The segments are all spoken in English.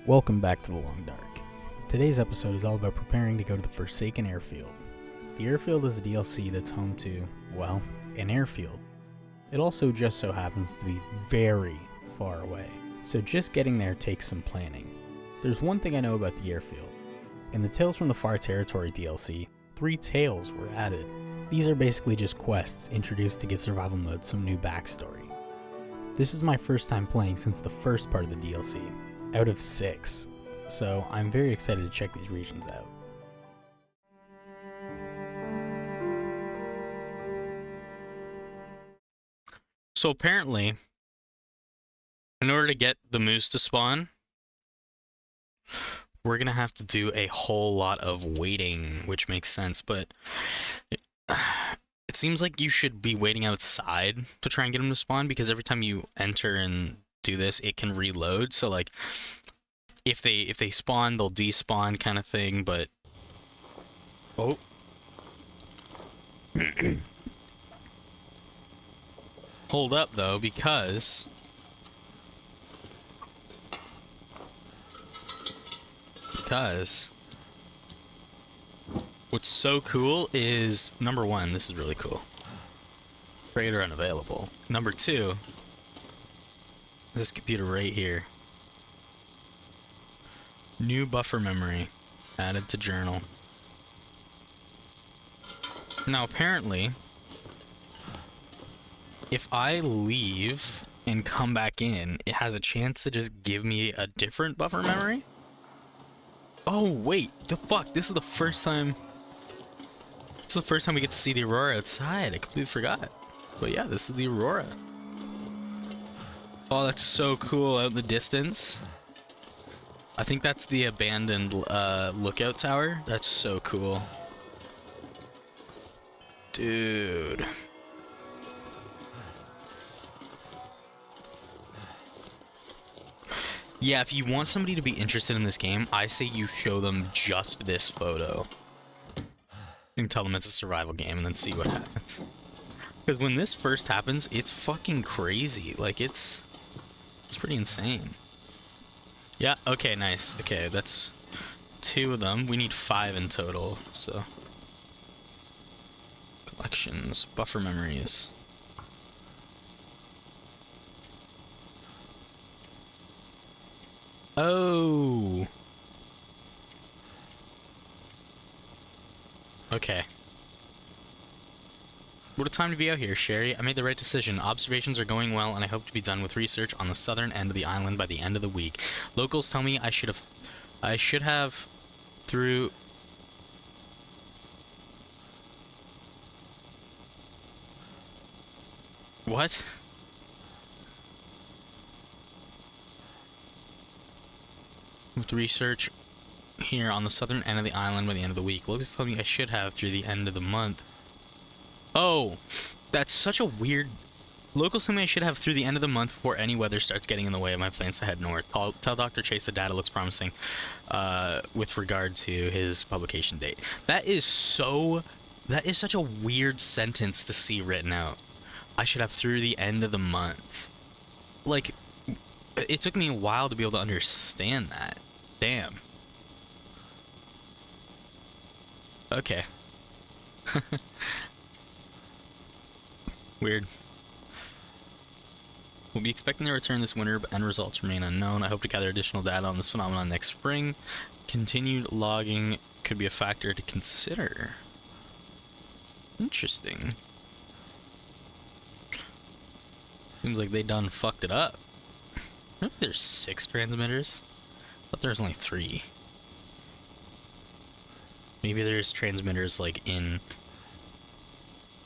Welcome back to The Long Dark. Today's episode is all about preparing to go to the Forsaken Airfield. The airfield is a DLC that's home to, well, an airfield. It also just so happens to be very far away, so just getting there takes some planning. There's one thing I know about the airfield. In the Tales from the Far Territory DLC, 3 tales were added. These are basically just quests introduced to give survival mode some new backstory. This is my first time playing since the first part of the DLC, out of 6, so I'm very excited to check these regions out. So apparently, in order to get the moose to spawn, we're gonna have to do a whole lot of waiting, which makes sense, but it seems like you should be waiting outside to try and get them to spawn, because every time you enter and do this, it can reload. So like, if they spawn, they'll despawn kind of thing, but oh. Hold up though, because what's so cool is, number 1, this is really cool. Trader unavailable. Number 2, this computer right here. New buffer memory added to journal. Now apparently, if I leave and come back in, it has a chance to just give me a different buffer memory. Oh wait, the fuck, this is the first time we get to see the aurora outside. I completely forgot. But yeah, this is the aurora. Oh, that's so cool out in the distance. I think that's the abandoned lookout tower. That's so cool. Dude. Yeah, if you want somebody to be interested in this game, I say you show them just this photo. You can tell them it's a survival game and then see what happens. Because when this first happens, it's fucking crazy. Like, it's pretty insane. Yeah, okay, nice. Okay, that's 2 of them. We need 5 in total, so. Collections, buffer memories. Oh. Okay. What a time to be out here, Sherry. I made the right decision. Observations are going well, and I hope to be done with research on the southern end of the island by the end of the week. Locals tell me I should have through... What? With research here on the southern end of the island by the end of the week. Locals tell me I should have through the end of the month. Oh, that's such a weird... Locals tell me I should have through the end of the month before any weather starts getting in the way of my plans to head north. Tell Dr. Chase the data looks promising with regard to his publication date. That is such a weird sentence to see written out. I should have through the end of the month. Like, it took me a while to be able to understand that. Damn. Okay. Weird. We'll be expecting their return this winter, but end results remain unknown. I hope to gather additional data on this phenomenon next spring. Continued logging could be a factor to consider. Interesting. Seems like they done fucked it up. I think there's 6 transmitters. I thought there was only 3. Maybe there's transmitters like in...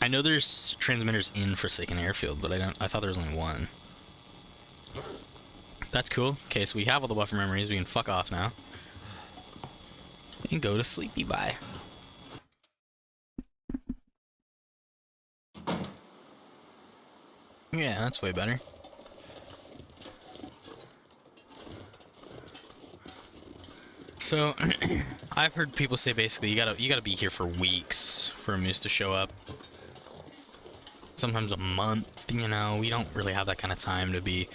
I know there's transmitters in Forsaken Airfield, but I thought there was only 1. That's cool. Okay, so we have all the buffer memories. We can fuck off now. And go to sleepy bye. Yeah, that's way better. So, I've heard people say basically you gotta be here for weeks for a moose to show up. sometimes a month, you know. We don't really have that kind of time to be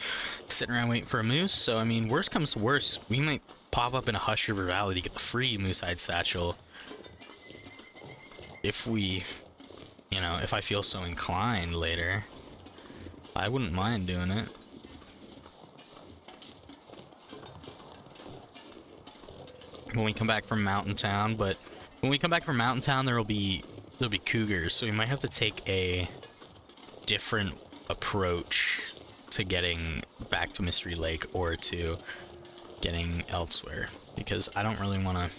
sitting around waiting for a moose. So, I mean, worst comes to worst, we might pop up in a Hush River Valley to get the free moose hide satchel. If we, you know, if I feel so inclined later, I wouldn't mind doing it. When we come back from Mountain Town, but when we come back from Mountain Town, there'll be cougars, so we might have to take a different approach to getting back to Mystery Lake or to getting elsewhere, because I don't really want to,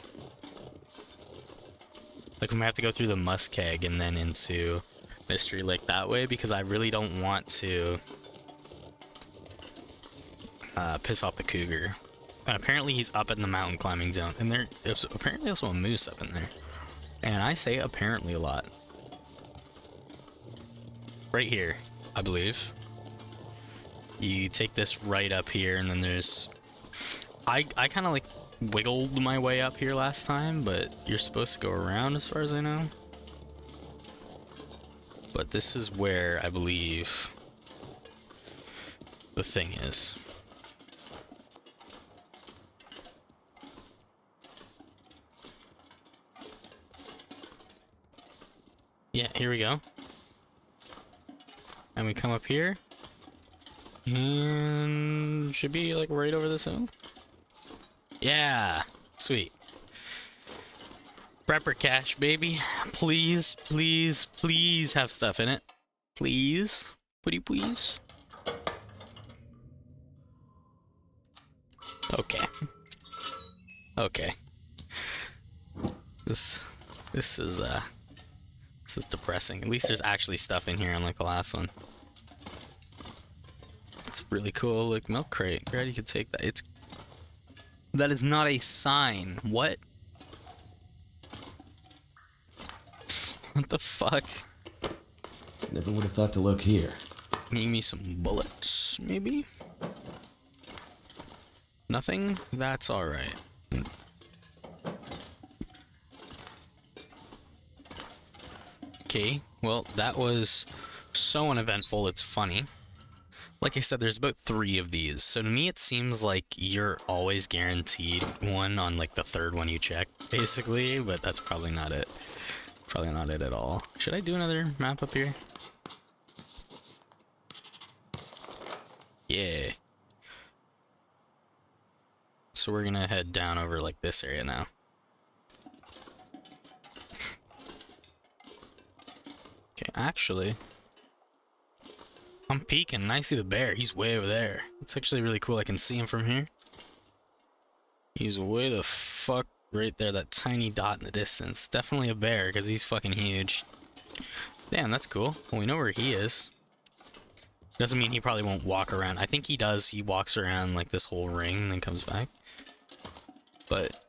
like, we might have to go through the Muskeg and then into Mystery Lake that way, because I really don't want to piss off the cougar. And apparently he's up in the mountain climbing zone, and there's apparently also a moose up in there. And I say apparently a lot. Right here, I believe. You take this right up here, and then there's... I kind of like wiggled my way up here last time, but you're supposed to go around as far as I know. But this is where I believe the thing is. Yeah, here we go. And we come up here. And should be like right over this hill. Yeah, sweet. Prepper cache, baby. Please, please, please have stuff in it. Please. Pretty please. Okay. Okay. This is depressing. At least there's actually stuff in here, unlike the last one. It's really cool. Look, milk crate. Glad you could take that. That is not a sign. What? What the fuck? Never would have thought to look here. Give me some bullets, maybe? Nothing? That's alright. Okay, well, that was so uneventful, it's funny. Like I said, there's about 3 of these, so to me it seems like you're always guaranteed one on like the 3rd one you check, basically, but that's probably not it. Probably not it at all. Should I do another map up here? Yeah. So we're gonna head down over like this area now. Okay, actually, I'm peeking and I see the bear. He's way over there. It's actually really cool. I can see him from here. He's way the fuck right there, that tiny dot in the distance. Definitely a bear, because he's fucking huge. Damn, that's cool. Well, we know where he is. Doesn't mean he probably won't walk around. I think he does. He walks around like this whole ring and then comes back. But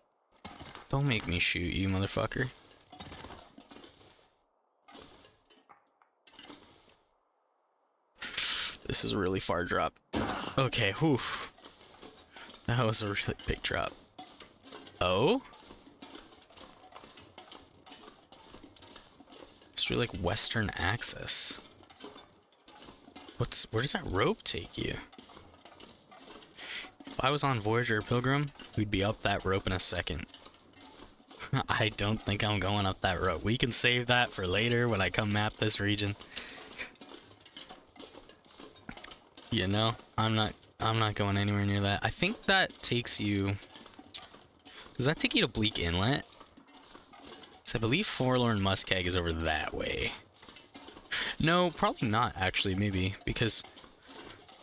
don't make me shoot you, motherfucker. This is a really far drop. Okay, whew. That was a really big drop. Oh? It's really like western access. Where does that rope take you? If I was on Voyager or Pilgrim, we'd be up that rope in a second. I don't think I'm going up that rope. We can save that for later when I come map this region. You know, I'm not going anywhere near that. I think that takes you... Does that take you to Bleak Inlet? So I believe Forlorn Muskeg is over that way. No, probably not, actually, maybe. Because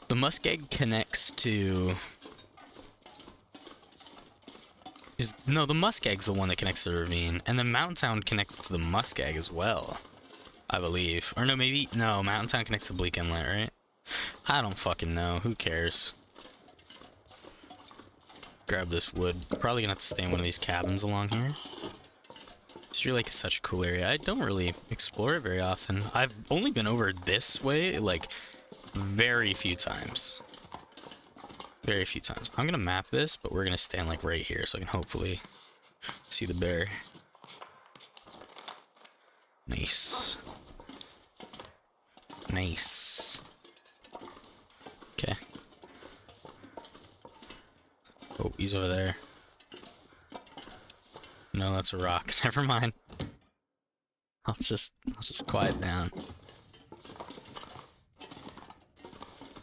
the Muskeg connects to... No, the Muskeg's the one that connects to the ravine. And then Mountain Town connects to the Muskeg as well, I believe. Or no, maybe... No, Mountain Town connects to Bleak Inlet, right? I don't fucking know. Who cares? Grab this wood. Probably gonna have to stay in one of these cabins along here. Mystery Lake is such a cool area. I don't really explore it very often. I've only been over this way, like, very few times. Very few times. I'm gonna map this, but we're gonna stand, like, right here so I can hopefully see the bear. Nice. Okay. Oh, he's over there. No, that's a rock. Never mind. I'll just quiet down.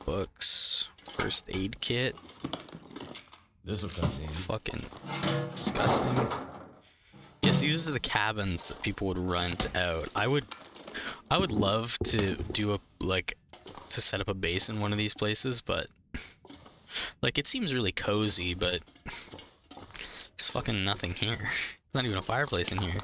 Books. First aid kit. This will come in. Fucking disgusting. Yeah, see, these are the cabins that people would rent out. I would love to do to set up a base in one of these places, but like it seems really cozy, but there's fucking nothing here. There's not even a fireplace in here.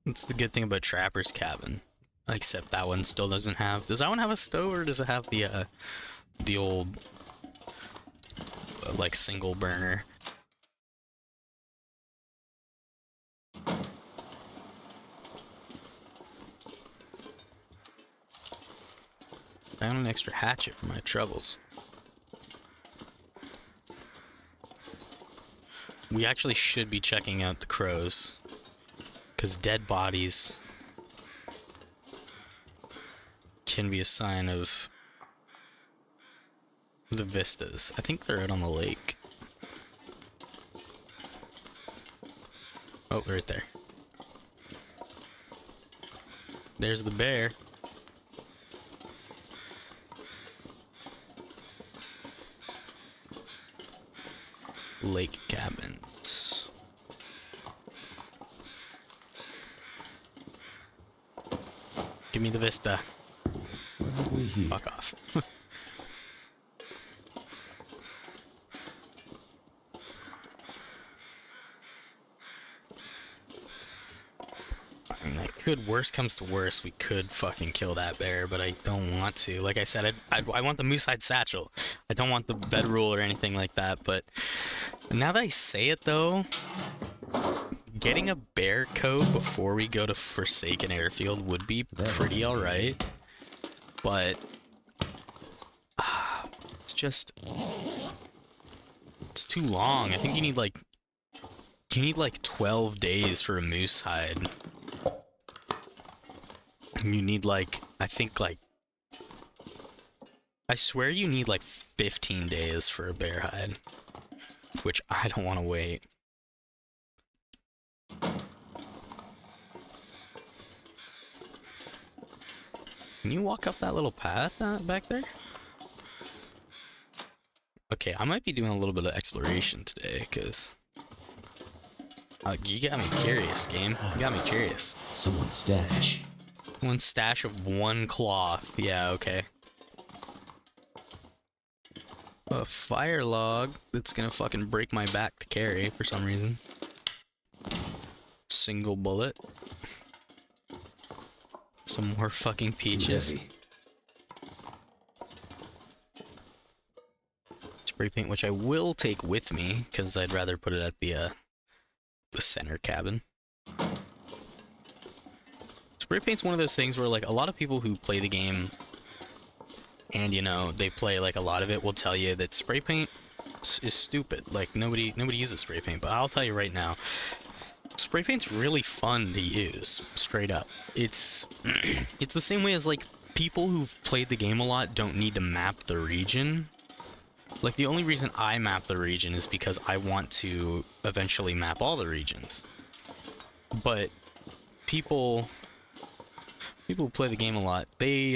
That's the good thing about Trapper's Cabin. Except that one still doesn't have... Does that one have a stove, or does it have the old, like, single burner? I own an extra hatchet for my troubles. We actually should be checking out the crows. Because dead bodies can be a sign of the vistas. I think they're out on the lake. Oh, right there. There's the bear. Lake cabins. Give me the vista. Fuck off. I mean, I could, worst comes to worst, we could fucking kill that bear, but I don't want to. Like I said, I want the moose-hide satchel. I don't want the bedroll or anything like that, but now that I say it though, getting a bear coat before we go to Forsaken Airfield would be pretty alright, but it's just, it's too long. I think you need like 12 days for a moose hide. You need like, I think like, I swear you need like 15 days for a bear hide, which I don't want to wait. Can you walk up that little path back there? Okay, I might be doing a little bit of exploration today, because you got me curious, game. You got me curious. Someone's stash. One stash of one cloth. Yeah, okay. A fire log that's gonna fucking break my back to carry for some reason. Single bullet. Some more fucking peaches. Spray paint, which I will take with me, because I'd rather put it at the center cabin. Spray paint's one of those things where, like, a lot of people who play the game and, you know, they play, like, a lot of it will tell you that spray paint is stupid. Like, nobody uses spray paint, but I'll tell you right now, spray paint's really fun to use, straight up. It's it's the same way as, like, people who've played the game a lot don't need to map the region. Like, the only reason I map the region is because I want to eventually map all the regions. But people who play the game a lot, they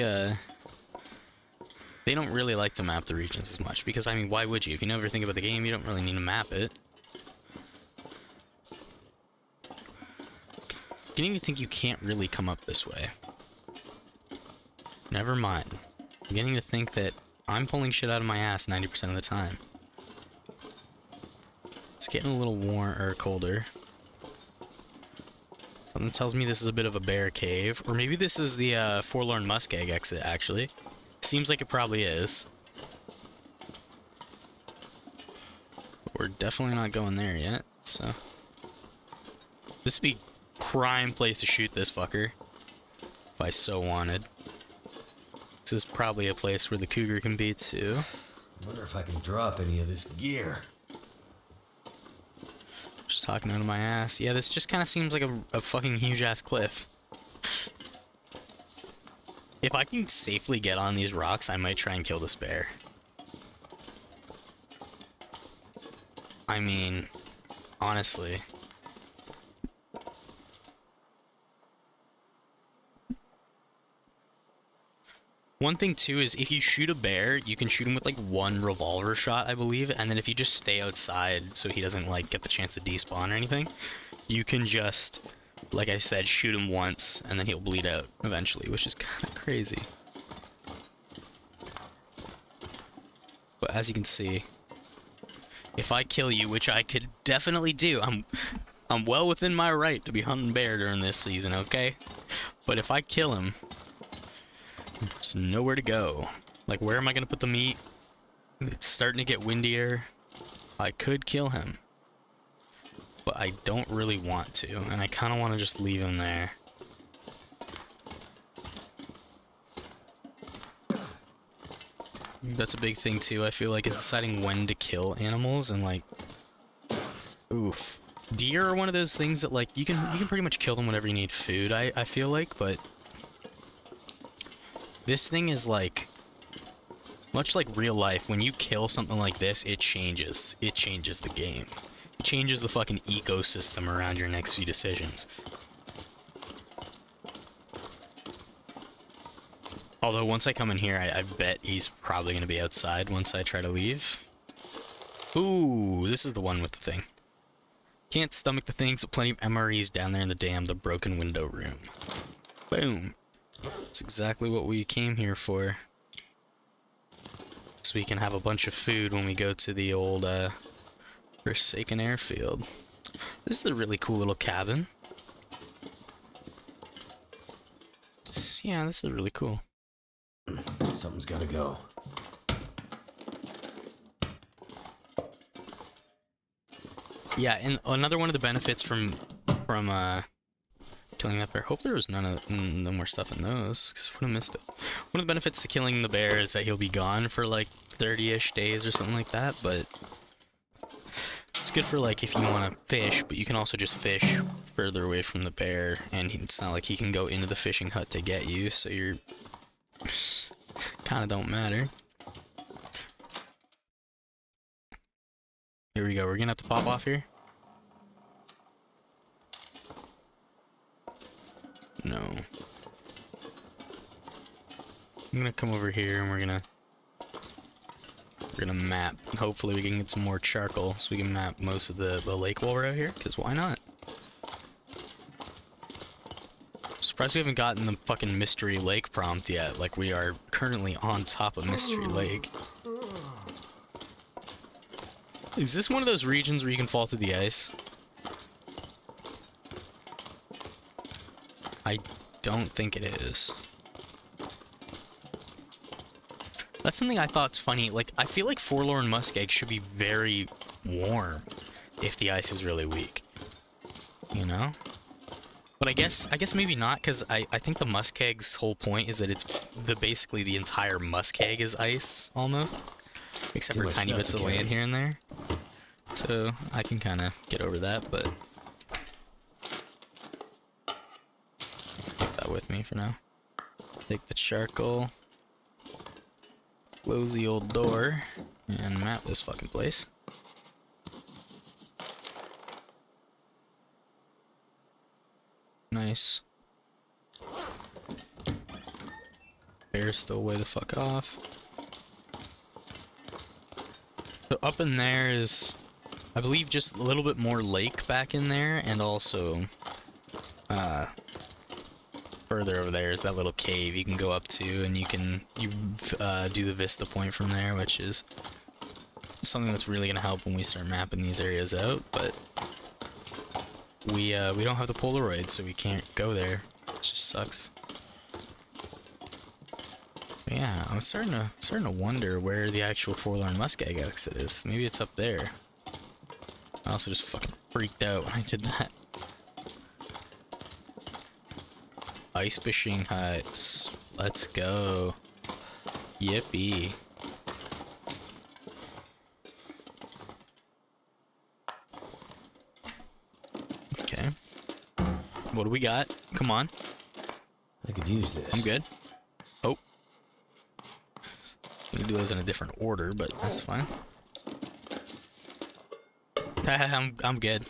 don't really like to map the regions as much, because, I mean, why would you? If you know everything about the game, you don't really need to map it. Beginning to think you can't really come up this way. Never mind. Beginning to think that I'm pulling shit out of my ass 90% of the time. It's getting a little warmer or colder. Something tells me this is a bit of a bear cave, or maybe this is the Forlorn Muskeg exit, actually. Seems like it probably is. We're definitely not going there yet, so... This would be prime place to shoot this fucker, if I so wanted. This is probably a place where the cougar can be too. I wonder if I can drop any of this gear. Just talking out of my ass. Yeah, this just kind of seems like a fucking huge-ass cliff. If I can safely get on these rocks, I might try and kill this bear. I mean, honestly. One thing too is if you shoot a bear, you can shoot him with like one revolver shot, I believe, and then if you just stay outside so he doesn't like get the chance to despawn or anything, you can just, like I said, shoot him once and then he'll bleed out eventually, which is kind of crazy. But as you can see, if I kill you, which I could definitely do, I'm well within my right to be hunting bear during this season, okay? But if I kill him, there's nowhere to go. Like, where am I gonna put the meat? It's starting to get windier. I could kill him, but I don't really want to, and I kind of want to just leave him there. That's a big thing too, I feel like, is deciding when to kill animals, and like, oof. Deer are one of those things that like, you can pretty much kill them whenever you need food, I feel like, but this thing is like, much like real life, when you kill something like this, it changes. It changes the game. It changes the fucking ecosystem around your next few decisions. Although once I come in here, I bet he's probably going to be outside once I try to leave. Ooh, this is the one with the thing. Can't stomach the things, but plenty of MREs down there in the dam, the broken window room. Boom. That's exactly what we came here for. So we can have a bunch of food when we go to the old Forsaken Airfield. This is a really cool little cabin. Yeah, this is really cool. Something's gotta go. Yeah, and another one of the benefits from killing that bear. Hope there was no more stuff in those, because I would have missed it. One of the benefits to killing the bear is that he'll be gone for like 30-ish days or something like that, but it's good for like if you want to fish, but you can also just fish further away from the bear, and it's not like he can go into the fishing hut to get you, so you're kind of don't matter. Here we go, we're gonna have to pop off here. No. I'm gonna come over here and we're gonna map. Hopefully we can get some more charcoal so we can map most of the lake while we're out here, because why not? Surprised we haven't gotten the fucking Mystery Lake prompt yet. Like, we are currently on top of Mystery Lake. Is this one of those regions where you can fall through the ice? I don't think it is. That's something I thought's funny. Like, I feel like Forlorn Muskeg should be very warm if the ice is really weak. You know? But I guess maybe not, because I think the muskeg's whole point is that it's basically the entire muskeg is ice, almost. Except for tiny bits of land here and there. So, I can kind of get over that, but take that with me for now. Take the charcoal. Close the old door. And map this fucking place. Nice. Bear's still way the fuck off. So up in there is, I believe, just a little bit more lake back in there, and also further over there is that little cave you can go up to, and you do the vista point from there, which is something that's really gonna help when we start mapping these areas out. But we don't have the Polaroid, so we can't go there. It just sucks. But yeah, I was starting to wonder where the actual Forlorn Muskeg exit is. Maybe it's up there. I also just fucking freaked out when I did that. Ice fishing huts. Let's go. Yippee. What do we got? Come on. I could use this. I'm good. Oh. I'm gonna do those in a different order, but that's fine. I'm good.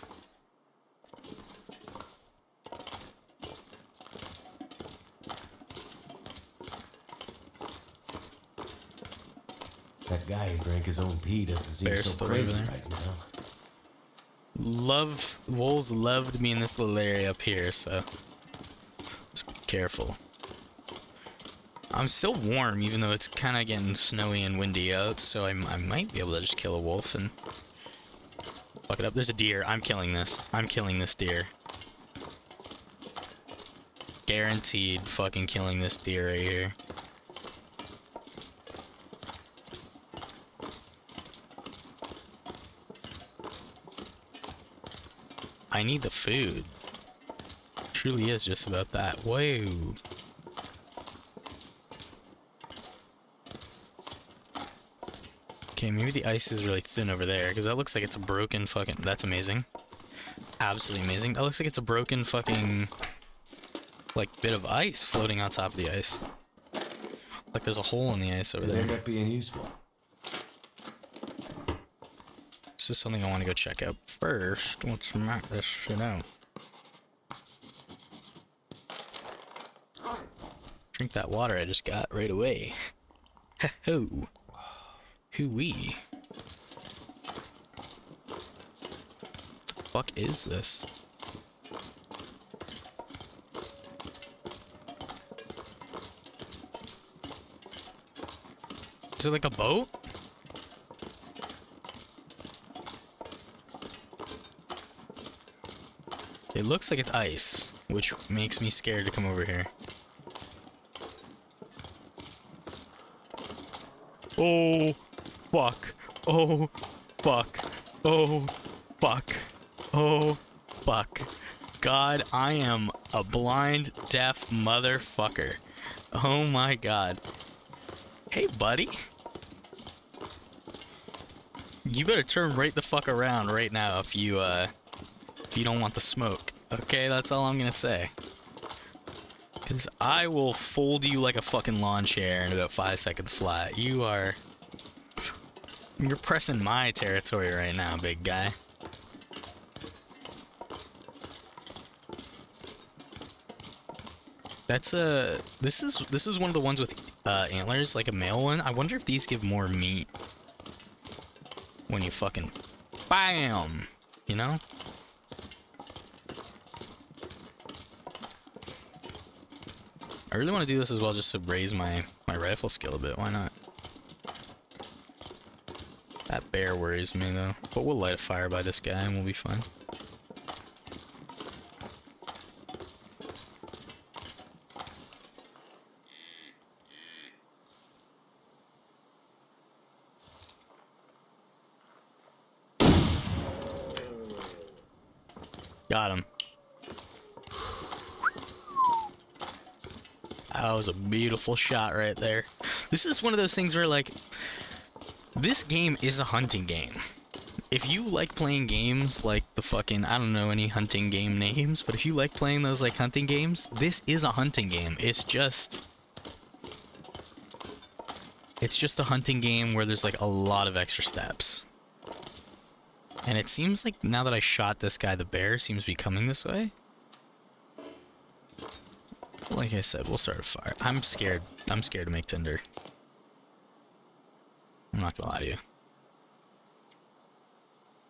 That guy who drank his own pee doesn't seem Bear's so still crazy over there. right now. Wolves love to be in this little area up here, so just be careful. I'm still warm, even though it's kind of getting snowy and windy out, so I might be able to just kill a wolf and fuck it up. There's a deer. I'm killing this. I'm killing this deer. Guaranteed fucking killing this deer right here. I need the food. Truly is just about that. Whoa. Okay, maybe the ice is really thin over there, because that looks like it's a broken fucking... That's amazing. Absolutely amazing. That looks like it's a broken fucking... like, bit of ice floating on top of the ice. Like there's a hole in the ice over there. Could end up being useful. This is something I want to go check out first. Let's map this shit out. Drink that water I just got right away. Ho-ho. Hoo-wee. What the fuck is this? Is it like a boat? It looks like it's ice, which makes me scared to come over here. Oh, fuck. Oh, fuck. Oh, fuck. Oh, fuck. God, I am a blind, deaf motherfucker. Oh my god. Hey, buddy. You better turn right the fuck around right now if you don't want the smoke. Okay, that's all I'm gonna say. Because I will fold you like a fucking lawn chair in about 5 seconds flat. You're pressing my territory right now, big guy. That's this is one of the ones with antlers, like a male one. I wonder if these give more meat when you fucking BAM, you know? I really want to do this as well just to raise my rifle skill a bit. Why not? That bear worries me though. But we'll light a fire by this guy and we'll be fine. Got him. That was a beautiful shot right there. This is one of those things where, like, this game is a hunting game. If you like playing games like the fucking, I don't know any hunting game names, but if you like playing those, like, hunting games, this is a hunting game. It's just a hunting game where there's, like, a lot of extra steps. And it seems like now that I shot this guy, the bear seems to be coming this way. Like I said, we'll start a fire. I'm scared. I'm scared to make tinder. I'm not gonna lie to you.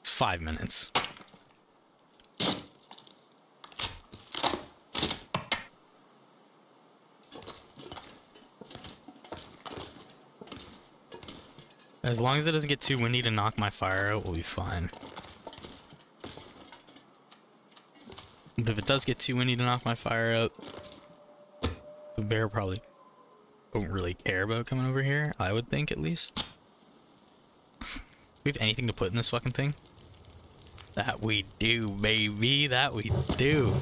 It's 5 minutes. As long as it doesn't get too windy to knock my fire out, we'll be fine. But if it does get too windy to knock my fire out, the bear probably won't really care about coming over here, I would think, at least. Do we have anything to put in this fucking thing? That we do, baby. That we do.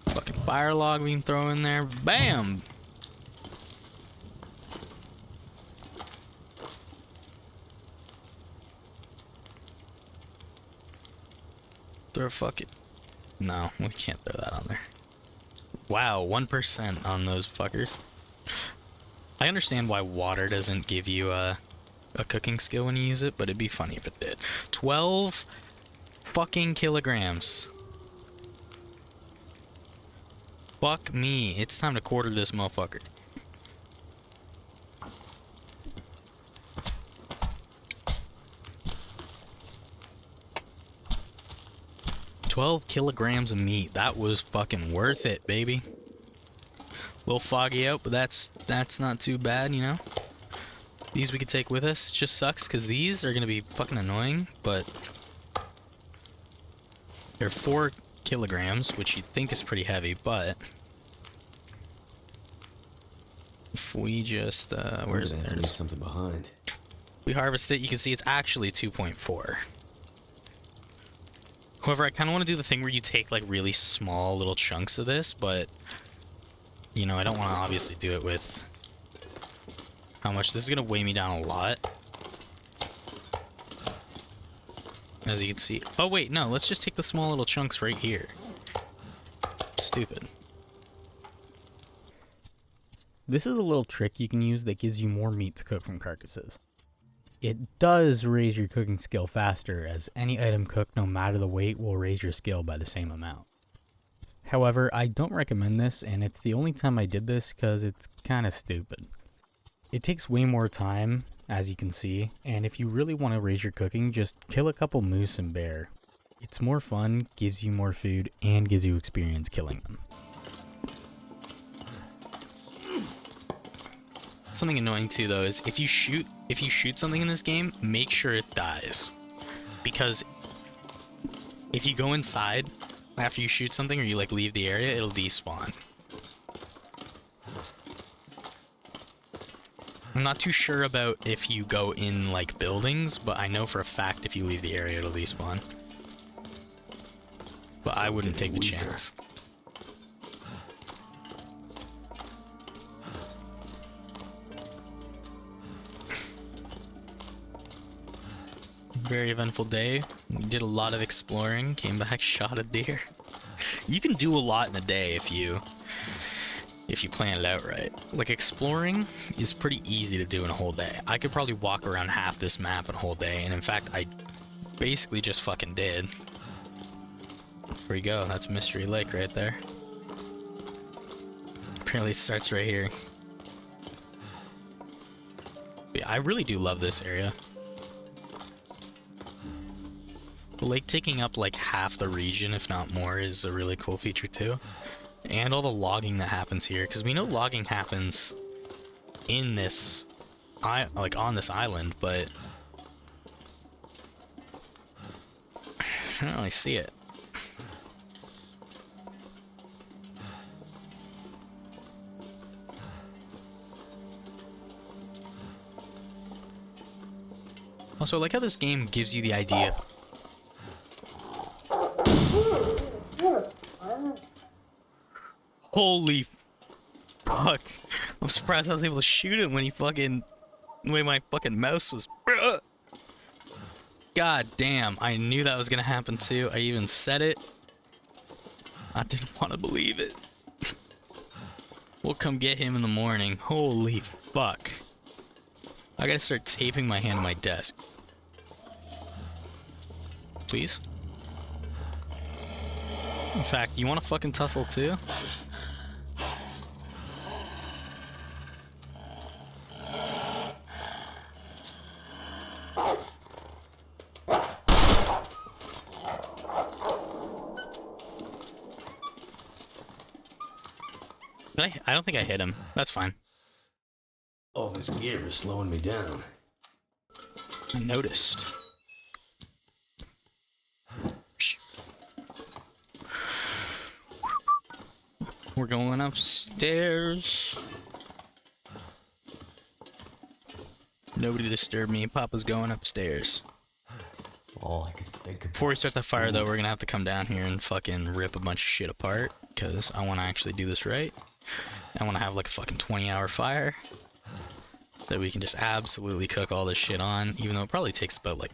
Fucking fire log we can throw in there. Bam! Throw fuck it. No, we can't throw that on there. Wow, 1% on those fuckers. I understand why water doesn't give you a cooking skill when you use it, but it'd be funny if it did. 12 fucking kilograms. Fuck me. It's time to quarter this motherfucker. $12 kilograms of meat. That was fucking worth it, baby. A little foggy out, but that's not too bad, you know? These we could take with us. It just sucks because these are gonna be fucking annoying, but they're 4 kilograms, which you'd think is pretty heavy, but if we just where is it? Leave something behind. We harvest it, you can see it's actually 2.4. However, I kind of want to do the thing where you take like really small little chunks of this, but you know, I don't want to obviously do it with how much. This is going to weigh me down a lot. As you can see. Oh wait, no, let's just take the small little chunks right here. Stupid. This is a little trick you can use that gives you more meat to cook from carcasses. It does raise your cooking skill faster, as any item cooked no matter the weight will raise your skill by the same amount. However, I don't recommend this, and it's the only time I did this because it's kind of stupid. It takes way more time, as you can see, and if you really want to raise your cooking, just kill a couple moose and bear. It's more fun, gives you more food, and gives you experience killing them. Something annoying too though is if you shoot something in this game, make sure it dies. Because if you go inside after you shoot something or you like leave the area, it'll despawn. I'm not too sure about if you go in like buildings, but I know for a fact if you leave the area it'll despawn. But I wouldn't take the chance. Very eventful day. We did a lot of exploring, came back, shot a deer. You can do a lot in a day if you plan it out right. Like exploring is pretty easy to do in a whole day. I could probably walk around half this map in a whole day, and in fact I basically just fucking did. There you go, that's Mystery Lake right there. Apparently it starts right here. But yeah, I really do love this area. The lake taking up like half the region, if not more, is a really cool feature too. And all the logging that happens here, because we know logging happens in this, like on this island, but I don't really see it. Also, I like how this game gives you the idea. Holy fuck. I'm surprised I was able to shoot him when the way my fucking mouse was. God damn, I knew that was gonna happen too. I even said it. I didn't want to believe it. We'll come get him in the morning. Holy fuck. I gotta start taping my hand to my desk. Please? In fact, you want to fucking tussle too? I don't think I hit him. That's fine. All this gear is slowing me down. I noticed. We're going upstairs. Nobody disturb me. Papa's going upstairs. All I could think of. Before we start the fire, though, we're gonna have to come down here and fucking rip a bunch of shit apart, because I want to actually do this right. I want to have like a fucking 20-hour fire that we can just absolutely cook all this shit on, even though it probably takes about like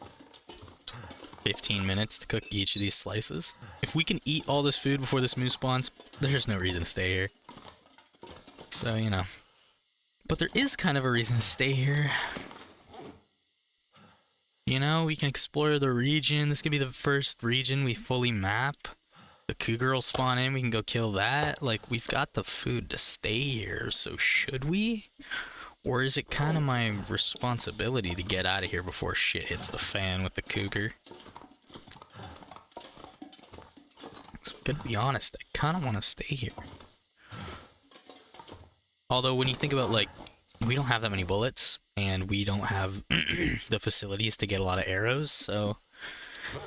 15 minutes to cook each of these slices. If we can eat all this food before this moose spawns, there's no reason to stay here. So, you know. But there is kind of a reason to stay here. You know, we can explore the region. This could be the first region we fully map. The cougar will spawn in, we can go kill that. Like, we've got the food to stay here, so should we? Or is it kind of my responsibility to get out of here before shit hits the fan with the cougar? Gonna be honest, I kind of want to stay here. Although, when you think about, like, we don't have that many bullets, and we don't have the facilities to get a lot of arrows, so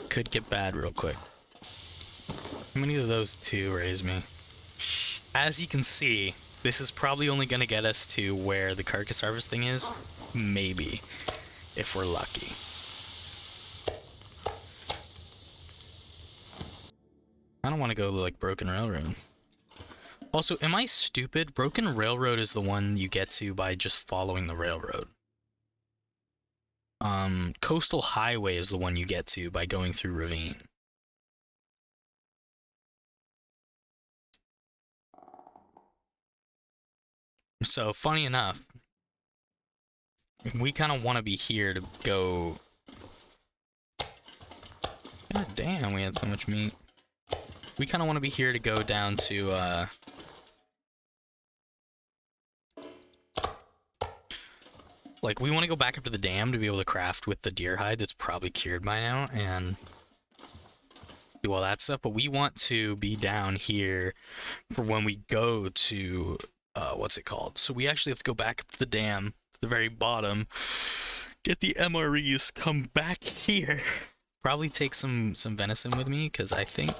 could get bad real quick. How many of those two raise me? As you can see, this is probably only going to get us to where the carcass harvesting is. Maybe. If we're lucky. I don't want to go to, like, Broken Railroad. Also, am I stupid? Broken Railroad is the one you get to by just following the railroad. Coastal Highway is the one you get to by going through Ravine. So, funny enough, we kind of want to be here to go... God damn, we had so much meat. We kind of want to be here to go down to, like, we want to go back up to the dam to be able to craft with the deer hide that's probably cured by now, and do all that stuff, but we want to be down here for when we go to... what's it called? So we actually have to go back up to the dam, to the very bottom, get the MREs, come back here. Probably take some venison with me, because I think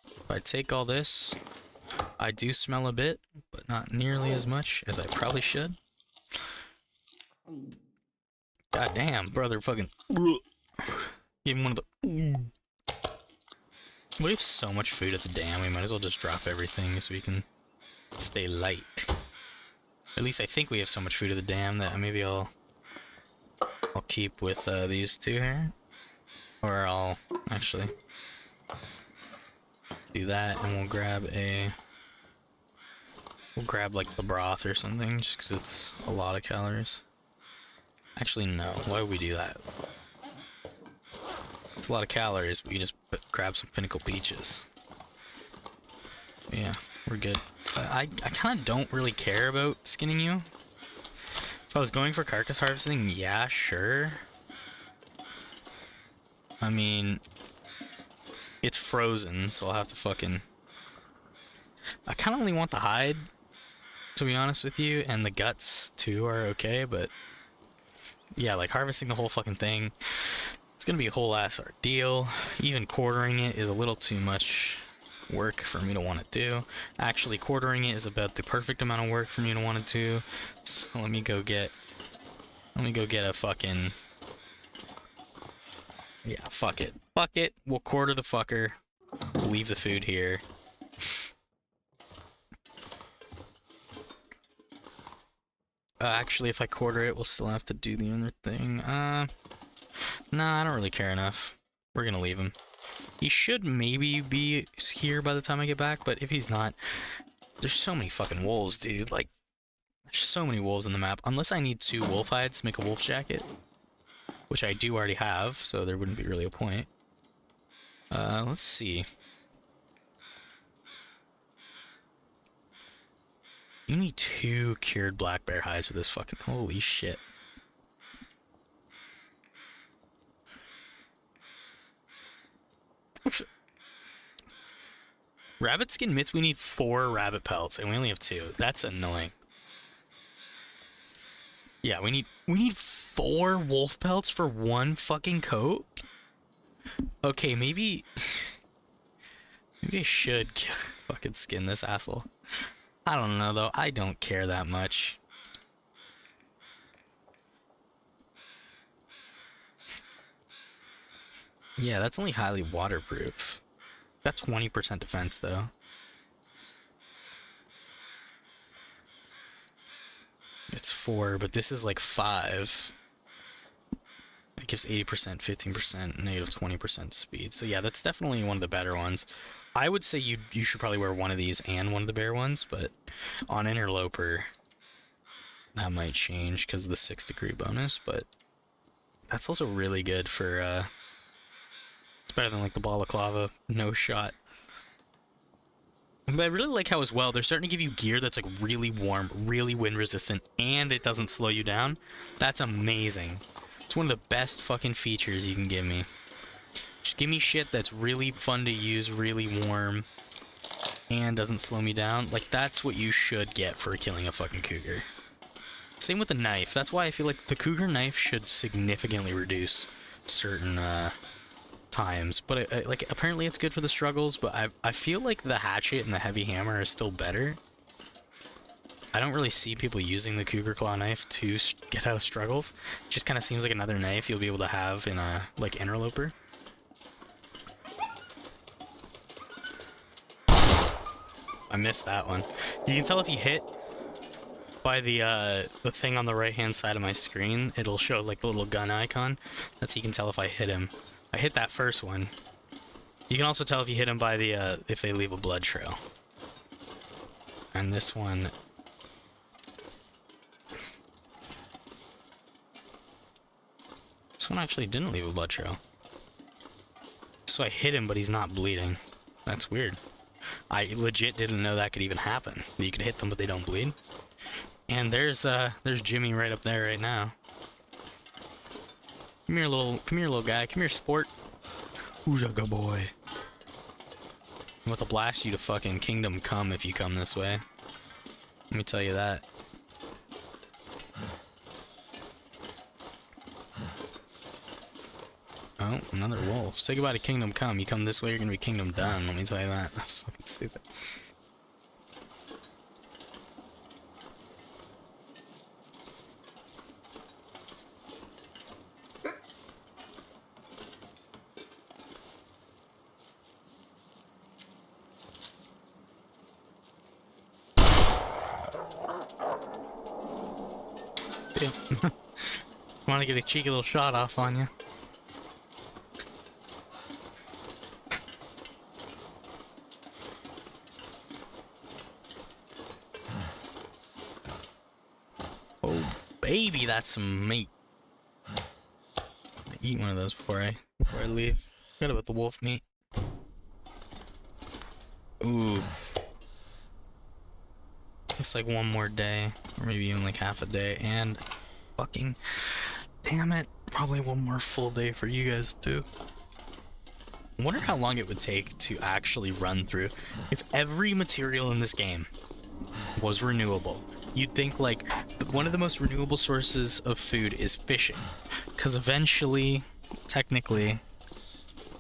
if I take all this, I do smell a bit, but not nearly as much as I probably should. God damn, brother, fucking... Give him one of the... We have so much food at the dam, we might as well just drop everything so we can stay light. At least I think we have so much food at the dam that maybe I'll keep with these two here. Or I'll actually do that and we'll grab like the broth or something just because it's a lot of calories. Actually, no. Why would we do that? It's a lot of calories, but you just grab some Pinnacle Peaches. Yeah, we're good. I kind of don't really care about skinning you. If I was going for carcass harvesting, yeah, sure. I mean, it's frozen, so I'll have to fucking... I kind of only want the hide, to be honest with you, and the guts, too, are okay, but... Yeah, like, harvesting the whole fucking thing... It's gonna be a whole ass ordeal. Even quartering it is a little too much work for me to want to do. Actually, quartering it is about the perfect amount of work for me to want to do. So let me go get a fucking... Yeah, fuck it. Fuck it. We'll quarter the fucker. We'll leave the food here. Actually, if I quarter it, we'll still have to do the other thing. Nah, I don't really care enough. We're gonna leave him. He should maybe be here by the time I get back, but if he's not... There's so many fucking wolves, dude. Like, there's so many wolves in the map. Unless I need 2 wolf hides to make a wolf jacket. Which I do already have, so there wouldn't be really a point. Let's see. You need 2 cured black bear hides for this fucking... Holy shit. Rabbit skin mitts, we need 4 rabbit pelts, and we only have 2. That's annoying. Yeah, we need 4 wolf pelts for 1 fucking coat? Okay, maybe I should fucking skin this asshole. I don't know, though. I don't care that much. Yeah, that's only highly waterproof. Got 20% defense, though. It's 4, but this is like 5. gives 80%, 15%, negative 20% speed. So yeah, that's definitely one of the better ones. I would say you should probably wear one of these and one of the bear ones, but on interloper, that might change because of the 6-degree bonus, but that's also really good for, it's better than like the balaclava no shot. But I really like how as well, they're starting to give you gear that's like really warm, really wind resistant, and it doesn't slow you down. That's amazing. It's one of the best fucking features you can give me. Just give me shit that's really fun to use, really warm, and doesn't slow me down. Like, that's what you should get for killing a fucking cougar. Same with the knife. That's why I feel like the cougar knife should significantly reduce certain times. But like, apparently it's good for the struggles, but I feel like the hatchet and the heavy hammer are still better. I don't really see people using the cougar claw knife to get out of struggles. It just kind of seems like another knife you'll be able to have in a like interloper. I missed that one. You can tell if you hit by the thing on the right hand side of my screen, it'll show like the little gun icon. That's how you can tell if I hit him. I hit that first one. You can also tell if you hit him by the if they leave a blood trail. And this one, this one actually didn't leave a blood trail. So I hit him, but he's not bleeding. That's weird. I legit didn't know that could even happen. You could hit them, but they don't bleed. And there's Jimmy right up there right now. Come here, little guy. Come here, sport. Who's a good boy? I'm about to blast you to fucking Kingdom Come if you come this way. Let me tell you that. Oh, another wolf. Say goodbye to Kingdom Come. You come this way, you're gonna be Kingdom Done. Let me tell you that. That's fucking stupid. Want to get a cheeky little shot off on you. Oh, baby, that's some meat. Eat one of those before I leave. Forgot about the wolf meat. Oof. Looks like one more day, or maybe even like half a day, and fucking damn it, probably one more full day for you guys too. I wonder how long it would take to actually run through. If every material in this game was renewable, you'd think like one of the most renewable sources of food is fishing, because eventually, technically,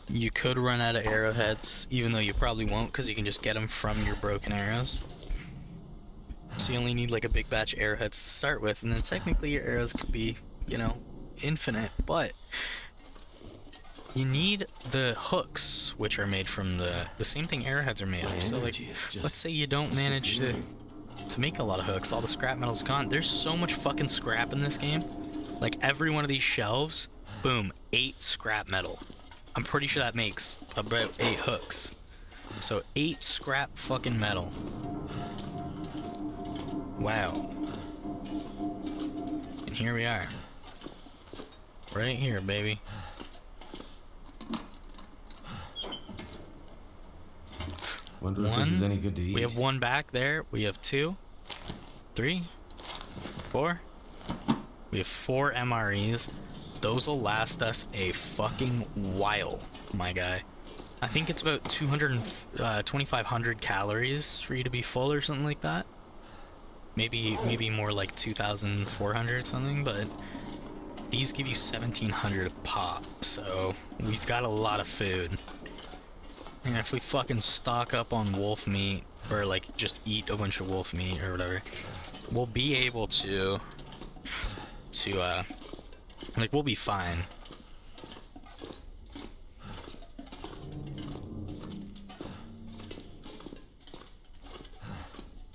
you could run out of arrowheads, even though you probably won't, because you can just get them from your broken arrows. So you only need like a big batch of arrowheads to start with, and then technically your arrows could be, you know, infinite, but you need the hooks, which are made from the same thing arrowheads are made of. So like, let's say you don't manage to make a lot of hooks, all the scrap metal's gone. There's so much fucking scrap in this game. Like every one of these shelves, boom, 8 scrap metal. I'm pretty sure that makes about 8 hooks. So 8 scrap fucking metal. Wow. And here we are. Right here, baby. Wonder if this is any good to eat. We have 1 back there. We have 2, 3, 4. We have 4 MREs. Those will last us a fucking while, my guy. I think it's about 2,500 calories for you to be full or something like that. Maybe more like 2,400 something, but these give you 1,700 a pop, so we've got a lot of food. And if we fucking stock up on wolf meat, or like just eat a bunch of wolf meat or whatever, we'll be able to like, we'll be fine.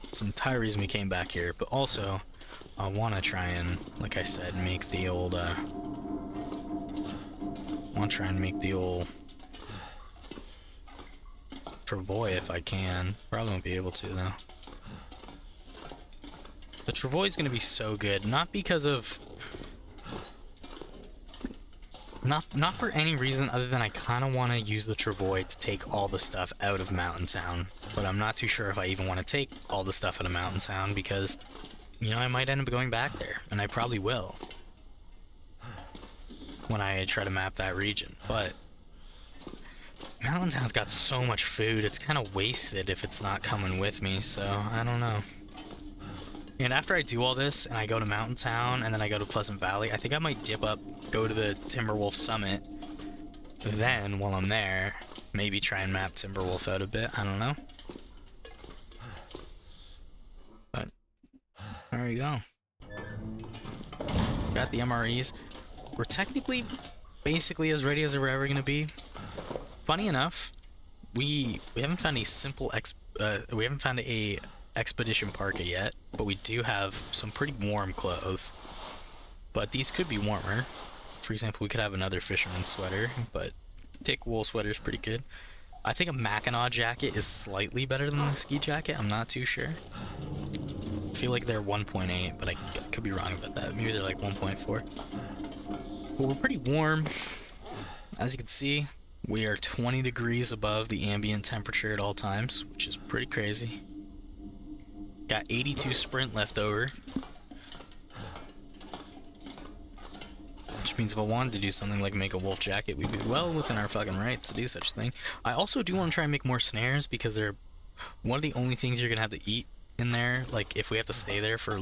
It's the entire reason we came back here, but also I want to try and, like I said, make the old I want to try and make the old travois if I can. Probably won't be able to though. The travois is going to be so good, not because of... Not for any reason other than I kind of want to use the travois to take all the stuff out of Mountain Town. But I'm not too sure if I even want to take all the stuff out of Mountain Town because, you know, I might end up going back there. And I probably will. When I try to map that region. But Mountain Town's got so much food, it's kind of wasted if it's not coming with me, so I don't know. And after I do all this, and I go to Mountain Town, and then I go to Pleasant Valley, I think I might dip up, go to the Timberwolf Summit, then, while I'm there, maybe try and map Timberwolf out a bit, I don't know. But, there you go. Got the MREs. We're technically, basically as ready as we're ever going to be. Funny enough, we haven't found a expedition parka yet, but we do have some pretty warm clothes. But these could be warmer. For example, we could have another fisherman's sweater, but thick wool sweater is pretty good. I think a Mackinac jacket is slightly better than the ski jacket. I'm not too sure. I feel like they're 1.8, but I could be wrong about that. Maybe they're like 1.4. But we're pretty warm. As you can see, we are 20 degrees above the ambient temperature at all times, which is pretty crazy. Got 82 sprint left over. Which means if I wanted to do something like make a wolf jacket, we'd be well within our fucking rights to do such a thing. I also do want to try and make more snares because they're one of the only things you're going to have to eat in there. Like, if we have to stay there for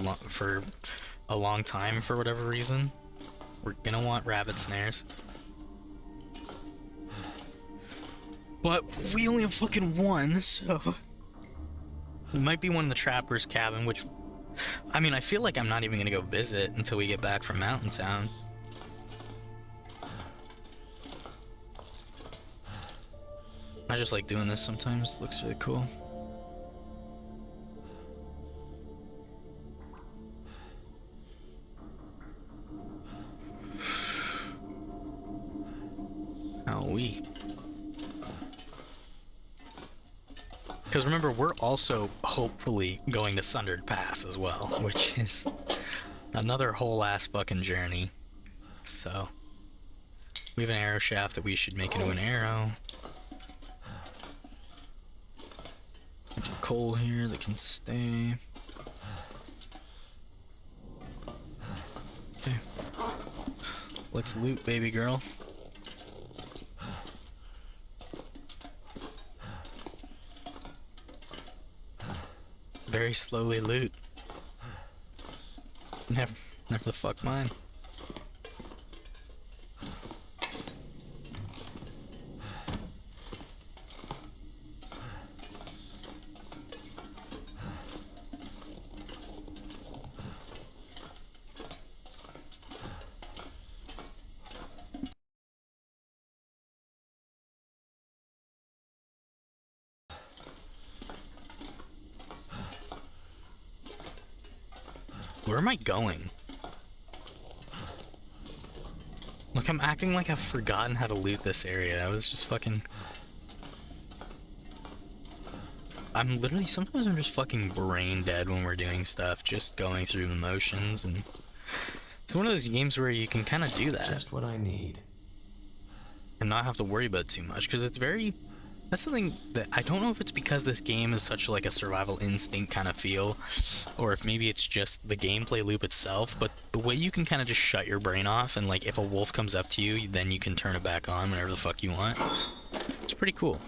a long time for whatever reason, we're going to want rabbit snares. But we only have fucking one, so... It might be one in the trapper's cabin, which... I mean, I feel like I'm not even gonna go visit until we get back from Mountain Town. I just like doing this sometimes. It looks really cool. Owie. Because remember, we're also hopefully going to Sundered Pass as well, which is another whole ass fucking journey. So, we have an arrow shaft that we should make into an arrow. Bunch of coal here that can stay. Okay. Let's loot, baby girl. Very slowly loot. Never the fuck mine. Where am I going? Look, I'm acting like I've forgotten how to loot this area. I was just fucking... sometimes I'm just fucking brain dead when we're doing stuff, just going through the motions, and... It's one of those games where you can kind of do that. Just what I need. And not have to worry about too much, because it's very... That's something that I don't know if it's because this game is such like a survival instinct kind of feel, or if maybe it's just the gameplay loop itself, but the way you can kind of just shut your brain off, and like if a wolf comes up to you, then you can turn it back on whenever the fuck you want. It's pretty cool.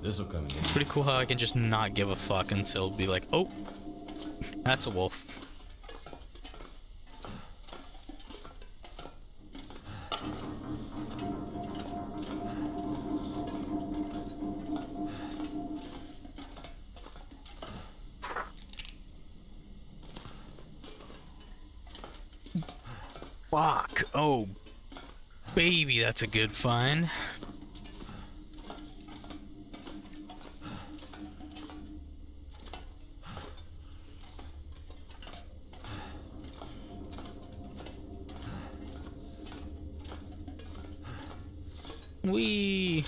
This'll come in. It's pretty cool how I can just not give a fuck until be like, oh, that's a wolf. Fuck. Oh, baby, that's a good find. Whee!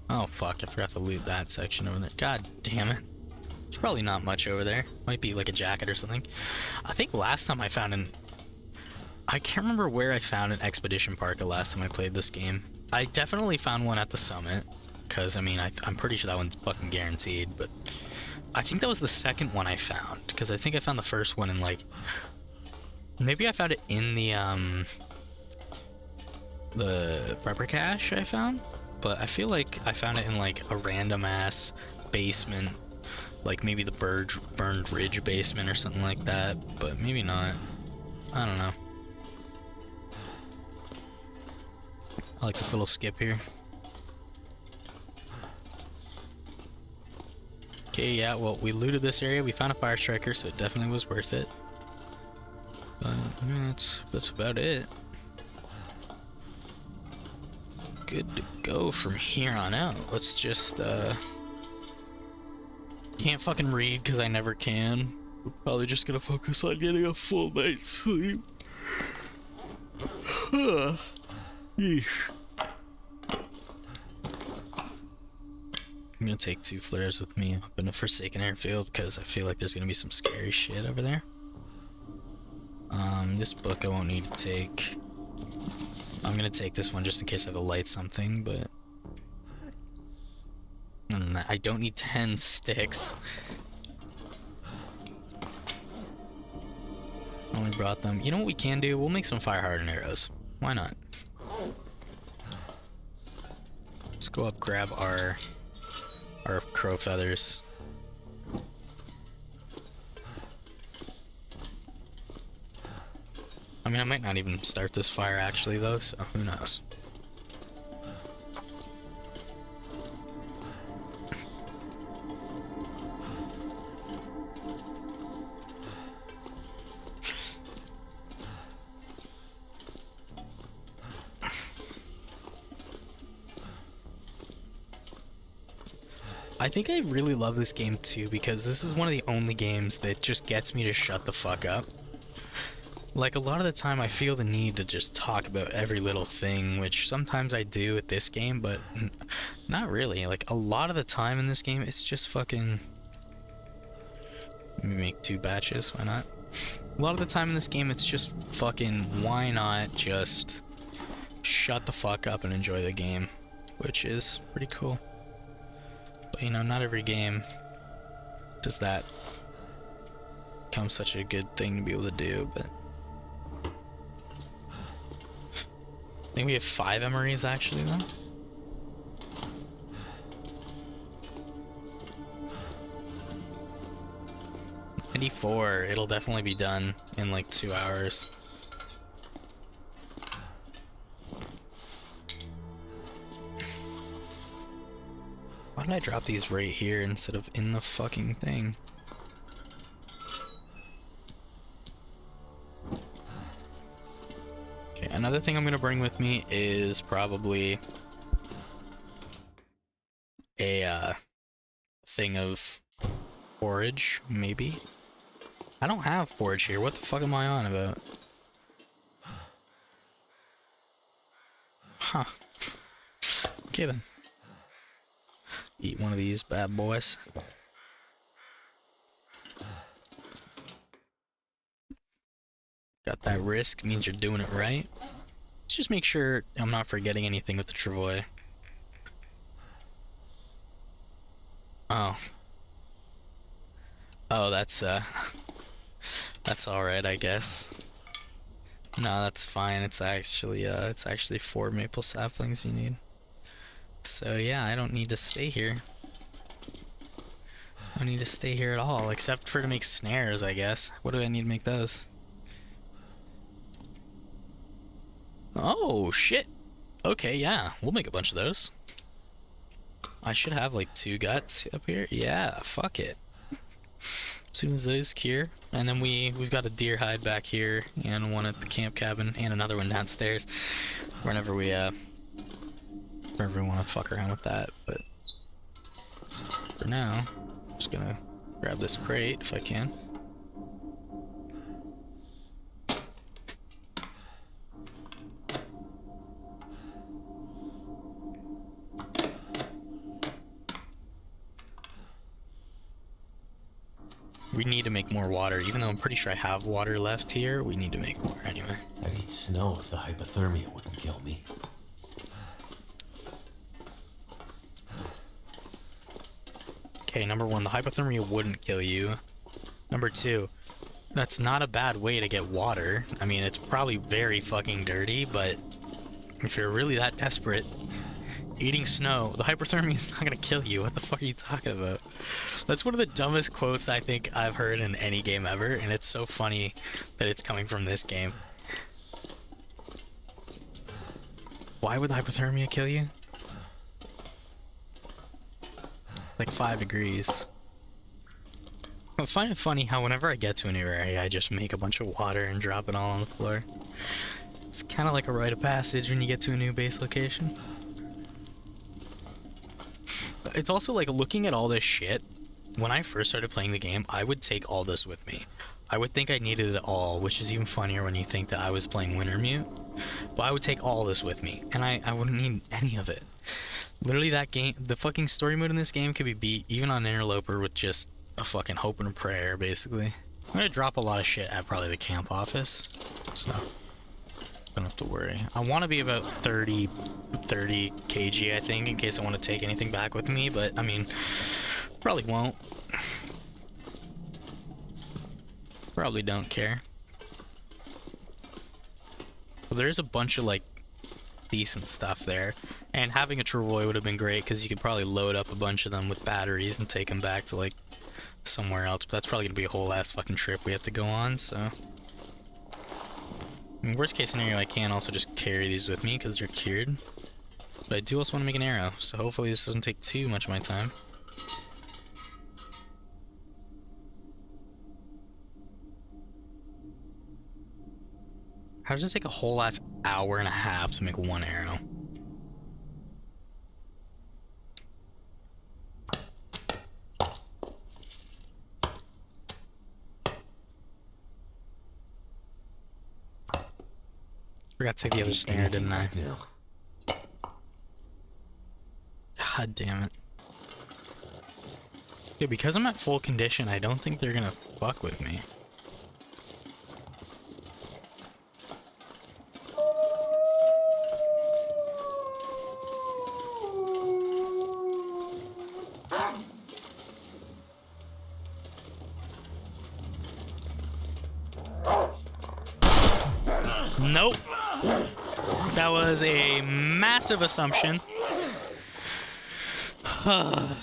Oh fuck, I forgot to loot that section over there. God damn it. There's probably not much over there. Might be like a jacket or something. I think last time I found an... I can't remember where I found an expedition park the last time I played this game. I definitely found one at the summit. Because, I mean, I'm pretty sure that one's fucking guaranteed. But I think that was the second one I found. Because I think I found the first one in like... Maybe I found it in the prepper cache I found. But I feel like I found it in like a random ass basement, like maybe the Burned Ridge basement or something like that, but maybe not. I don't know. I like this little skip here. Okay, yeah, well, we looted this area. We found a fire striker, so it definitely was worth it. But yeah, that's about it. Good to go from here on out. Let's just can't fucking read because I never can. We're probably just gonna focus on getting a full night's sleep. Yeesh. I'm gonna take 2 flares with me up in the Forsaken Airfield because I feel like there's gonna be some scary shit over there. This book I won't need to take. I'm gonna take this one just in case I have to light something, but I don't need 10 sticks. Only brought them. You know what we can do? We'll make some fire hardened arrows. Why not? Let's go up, grab our crow feathers. I mean, I might not even start this fire actually though, so who knows. I think I really love this game too because this is one of the only games that just gets me to shut the fuck up. Like, a lot of the time I feel the need to just talk about every little thing, which sometimes I do with this game, but not really. Like, a lot of the time in this game, it's just fucking... Let me make 2 batches, why not? A lot of the time in this game, it's just fucking, why not just shut the fuck up and enjoy the game, which is pretty cool. But, you know, not every game does that become such a good thing to be able to do, but... I think we have 5 emeries actually though. '94, it'll definitely be done in like 2 hours. Why did I drop these right here instead of in the fucking thing? Another thing I'm gonna bring with me is probably a thing of forage, maybe. I don't have forage here. What the fuck am I on about? Huh. Okay then. Eat one of these bad boys. Got that risk, means you're doing it right. Let's just make sure I'm not forgetting anything with the travois. Oh. Oh, that's alright, I guess. No, that's fine. It's actually 4 maple saplings you need. So yeah, I don't need to stay here. I don't need to stay here at all, except for to make snares, I guess. What do I need to make those? Oh, shit. Okay, yeah. We'll make a bunch of those. I should have, like, 2 guts up here. Yeah, fuck it. As soon as those cure. And then we've got a deer hide back here, and one at the camp cabin, and another one downstairs. Whenever we want to fuck around with that. But for now, I'm just gonna grab this crate if I can. We need to make more water. Even though I'm pretty sure I have water left here, we need to make more anyway. I'd eat snow if the hypothermia wouldn't kill me. Okay, number one, the hypothermia wouldn't kill you. Number two, that's not a bad way to get water. I mean, it's probably very fucking dirty, but if you're really that desperate, eating snow, the hypothermia is not gonna kill you. What the fuck are you talking about? That's one of the dumbest quotes I think I've heard in any game ever, and it's so funny that it's coming from this game. Why would hypothermia kill you? Like 5 degrees. I find it funny how whenever I get to a new area, I just make a bunch of water and drop it all on the floor. It's kind of like a rite of passage when you get to a new base location. It's also like looking at all this shit. When I first started playing the game, I would take all this with me. I would think I needed it all, which is even funnier when you think that I was playing Wintermute. But I would take all this with me, and I wouldn't need any of it. Literally, that game, the fucking story mode in this game could be beat even on Interloper with just a fucking hope and a prayer, basically. I'm gonna drop a lot of shit at probably the camp office, so don't have to worry. I want to be about 30 kg, I think, in case I want to take anything back with me, but I mean, probably won't. Probably don't care. But there is a bunch of like decent stuff there, and having a Travoy would have been great because you could probably load up a bunch of them with batteries and take them back to like somewhere else, but that's probably gonna be a whole ass fucking trip we have to go on, so I mean, worst case scenario, I can also just carry these with me because they're cured, but I do also want to make an arrow, so hopefully this doesn't take too much of my time. How does it take a whole ass hour and a half to make one arrow? Forgot to take the other snare, didn't I? Now. God damn it. Yeah, because I'm at full condition, I don't think they're gonna fuck with me. Nope. That was a massive assumption. Oh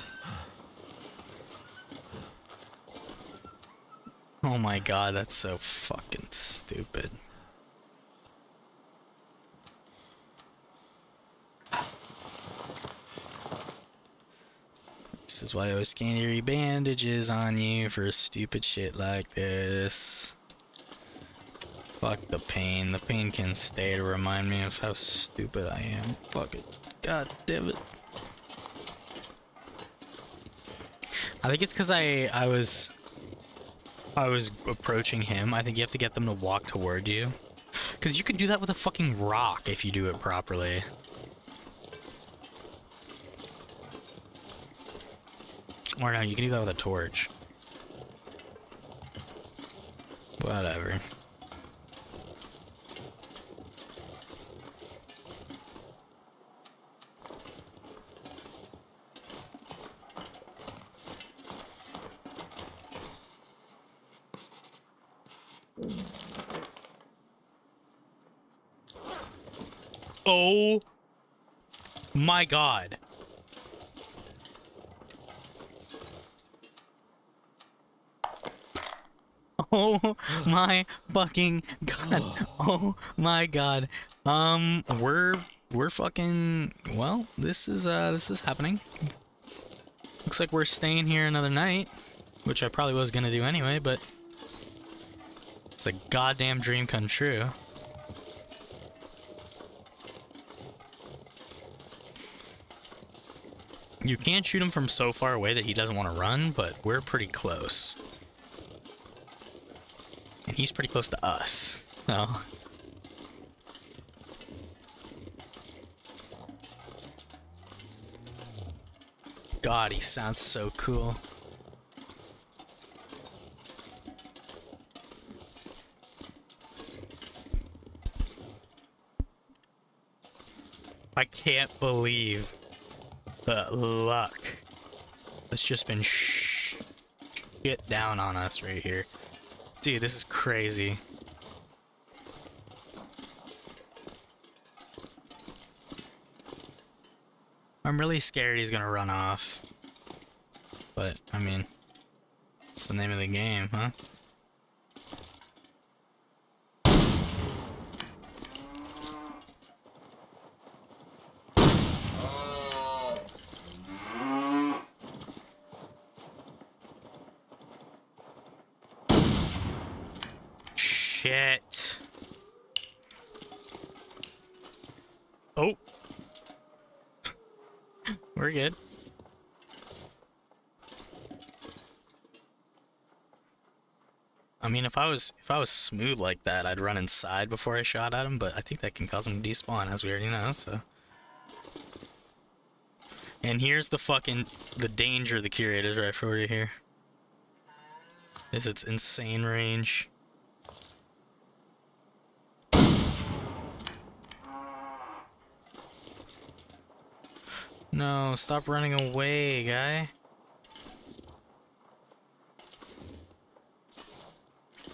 my god, that's so fucking stupid. This is why I always scan your bandages on you for stupid shit like this. Fuck the pain. The pain can stay to remind me of how stupid I am. Fuck it. God damn it. I think it's because I was approaching him. I think you have to get them to walk toward you. Because you can do that with a fucking rock if you do it properly. Or no, you can do that with a torch. Whatever. Oh my god. Oh my fucking god. Oh my god. We're fucking, well, this is happening. Looks like we're staying here another night, which I probably was gonna do anyway, but it's a goddamn dream come true. You can't shoot him from so far away that he doesn't want to run, but we're pretty close. And he's pretty close to us. So. God, he sounds so cool. I can't believe the luck that's just been shit down on us right here. Dude, this is crazy. I'm really scared he's gonna run off. But, I mean, it's the name of the game, huh? Shit. Oh. We're good. I mean, if I was smooth like that, I'd run inside before I shot at him, but I think that can cause him to despawn, as we already know, so. And here's the danger of the curator's rifle right here. Is its insane range. No, stop running away, guy.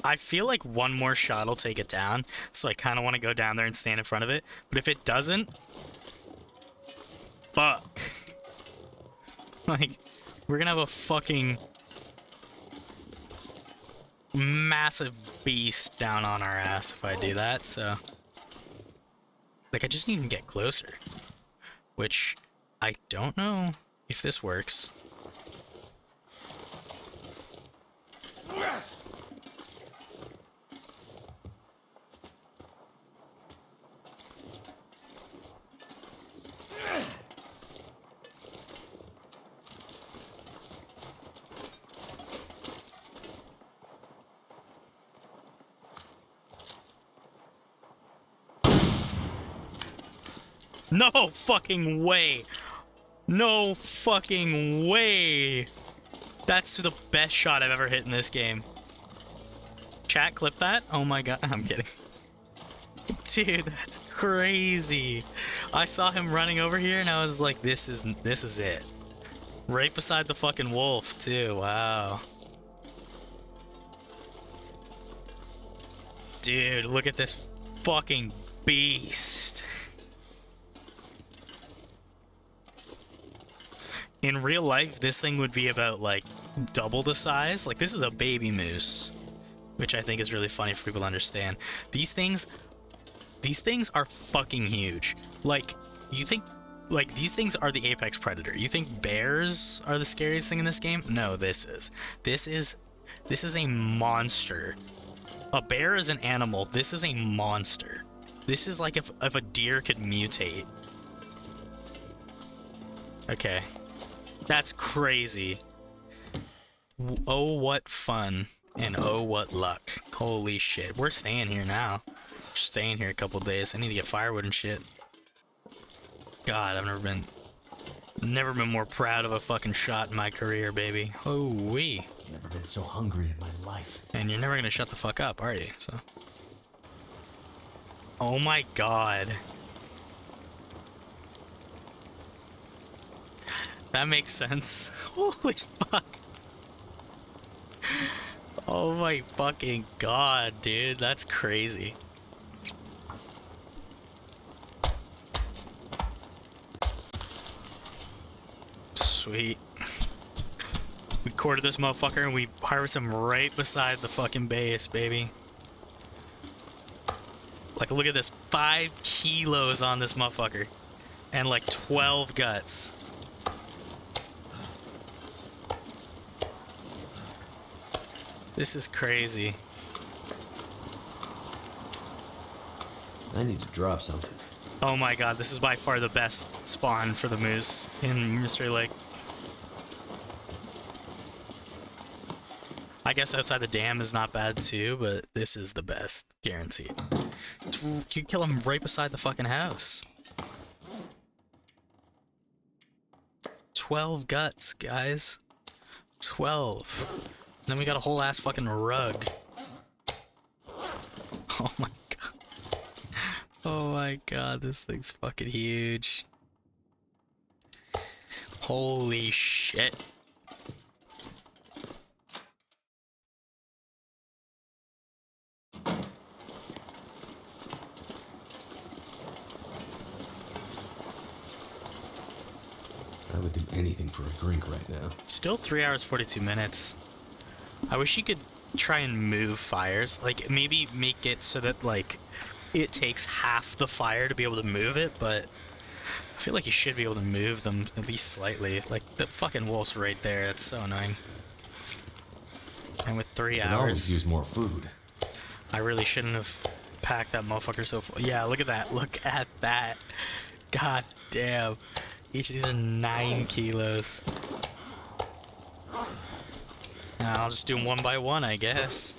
I feel like one more shot will take it down, so I kind of want to go down there and stand in front of it. But if it doesn't, fuck. Like, we're gonna have a fucking massive beast down on our ass if I do that, so. Like, I just need to get closer. Which, I don't know if this works. No fucking way! No fucking way! That's the best shot I've ever hit in this game. Chat, clip that? Oh my god, I'm kidding. Dude, that's crazy. I saw him running over here and I was like, this is it. Right beside the fucking wolf, too. Wow. Dude, look at this fucking beast. In real life, this thing would be about, like, double the size. Like, this is a baby moose, which I think is really funny for people to understand. These things are fucking huge. Like, you think, like, these things are the apex predator. You think bears are the scariest thing in this game? No, this is. This is a monster. A bear is an animal. This is a monster. This is like if a deer could mutate. Okay. That's crazy. Oh, what fun. And oh, what luck. Holy shit. We're staying here now. Just staying here a couple days. I need to get firewood and shit. God, I've never been more proud of a fucking shot in my career, baby. Oh, wee. Never been so hungry in my life. And you're never gonna shut the fuck up, are you? So. Oh my god. That makes sense. Holy fuck. Oh my fucking god, dude. That's crazy. Sweet. We quartered this motherfucker and we harvest him right beside the fucking base, baby. Like, look at this. 5 kilos on this motherfucker. And like 12 guts. This is crazy. I need to drop something. Oh my god, this is by far the best spawn for the moose in Mystery Lake. I guess outside the dam is not bad too, but this is the best, guaranteed. You kill him right beside the fucking house. 12 guts, guys. 12. Then we got a whole ass fucking rug. Oh my god. Oh my god, this thing's fucking huge. Holy shit. I would do anything for a drink right now. Still 3 hours 42 minutes. I wish you could try and move fires. Like, maybe make it so that, like, it takes half the fire to be able to move it, but I feel like you should be able to move them at least slightly. Like, the fucking wolf's right there. That's so annoying. And with 3 I could always hours, use more food. I really shouldn't have packed that motherfucker so full. Yeah, look at that. Look at that. God damn. Each of these are 9 kilos. I'll just do them one by one, I guess.